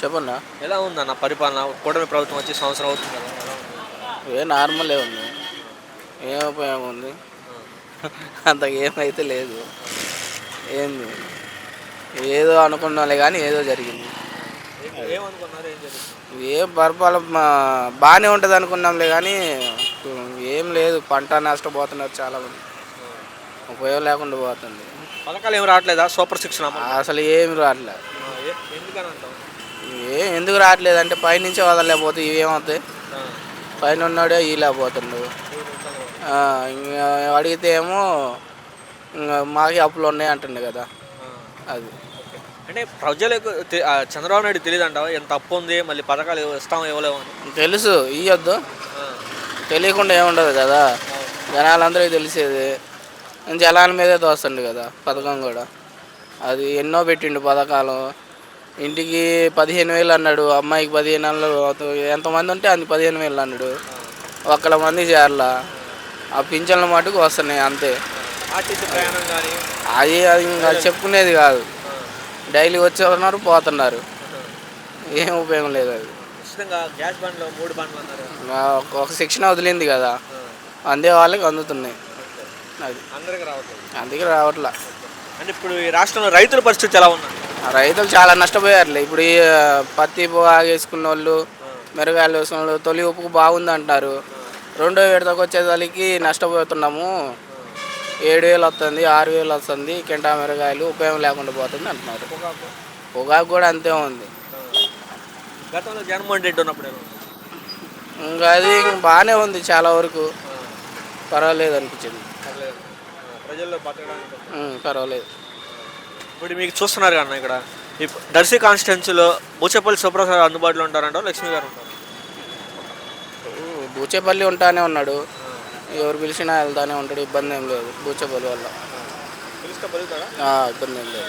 చెప్పన్నా. ఎలా ఉందన్న పరిపాలన? కూటమి ప్రభుత్వం వచ్చి సంవత్సరం అవుతుంది కదా, ఎలా ఉంది? నార్మలే ఉంది. ఏం ఉపయోగం ఉంది? అంత ఏమైతే లేదు. ఏంది ఏదో అనుకున్నాలే కానీ ఏదో జరిగింది. ఏమనుకున్నారు, ఏం జరిగింది? ఏం పరిపాలన బాగానే ఉంటుంది అనుకున్నాంలే కానీ ఏం లేదు. పంట నష్టపోతున్నారు చాలామంది. ఉపయోగం లేకుండా పోతుంది. పథకాలు ఏమి రావట్లేదా? సూపర్ సిక్స్ అసలు ఏమి రావట్లేదు. ఎందుకని అంటావు? ఎందుకు రావట్లేదు అంటే పైనుంచి వదలలేకపోతే ఇవేమవుతాయి? పైన ఉన్నాడే ఇలాపోతుండు. ఇంకా అడిగితే ఏమో ఇంకా మాకే అప్పులు ఉన్నాయి అంటుండే కదా. అది అంటే ప్రజలకు చంద్రబాబు నాయుడు తెలియదు అంటావా ఎంత అప్పు ఉంది, మళ్ళీ పథకాలు ఇస్తాం ఇవ్వలేము అని? తెలుసు, ఇవ్వద్దు. తెలియకుండా ఏముండదు కదా. జనాలందరికీ తెలిసేది. జనాల మీదే దోస్తుండు కదా పథకం కూడా. అది ఎన్నో పెట్టిండు పథకాలు. ఇంటికి 15,000 అన్నాడు, అమ్మాయికి 15,000, ఎంతమంది ఉంటే అంత 15,000 అన్నాడు. ఒక్కల మంది చేరలా. ఆ పింఛన్ల మటుకు వస్తున్నాయి అంతే. అది ఇంకా చెప్పుకునేది కాదు. డైలీ వచ్చేస్తున్నారు, పోతున్నారు. ఏం ఉపయోగం లేదు. అది ఒక శిక్షణ వదిలింది కదా, అందే వాళ్ళకి అందుతున్నాయి. అది అందుకే రావట్లా. అంటే ఇప్పుడు ఈ రాష్ట్రంలో రైతుల పరిస్థితి ఎలా ఉంది? రైతులు చాలా నష్టపోయారులే. ఇప్పుడు ఈ పత్తి వేసుకున్న వాళ్ళు, మిరగాయలు వేసుకున్న వాళ్ళు తొలి ఉప్పుకు బాగుంది అంటారు. రెండో విడతకు వచ్చేసరికి నష్టపోతున్నాము. 7,000 వస్తుంది, 6,000 వస్తుంది. కింటా మిరగాయలు ఉపయోగం లేకుండా పోతుంది అంటున్నారు. పొగాకు కూడా అంతే ఉంది. గతంలో జగన్మోహన్ రెడ్డి ఉన్నప్పుడు ఇంకా అది బాగానే ఉంది, చాలా వరకు పర్వాలేదు అనిపించింది. పర్వాలేదు. ఇప్పుడు మీకు చూస్తున్నారు కన్నా ఇక్కడ దర్శి కాన్స్టిట్యున్సీలో బూచేపల్లి సుబ్రహ్మణ్యం అందుబాటులో ఉంటారంట, లక్ష్మి గారు ఉంటారు? బూచేపల్లి ఉంటానే ఉన్నాడు. ఎవరు పిలిచినా వెళ్తానే ఉంటాడు. ఇబ్బంది ఏం లేదు బూచేపల్లి వల్ల. పిలిస్తే పలుకుతాడా? ఇబ్బంది ఏం లేదు.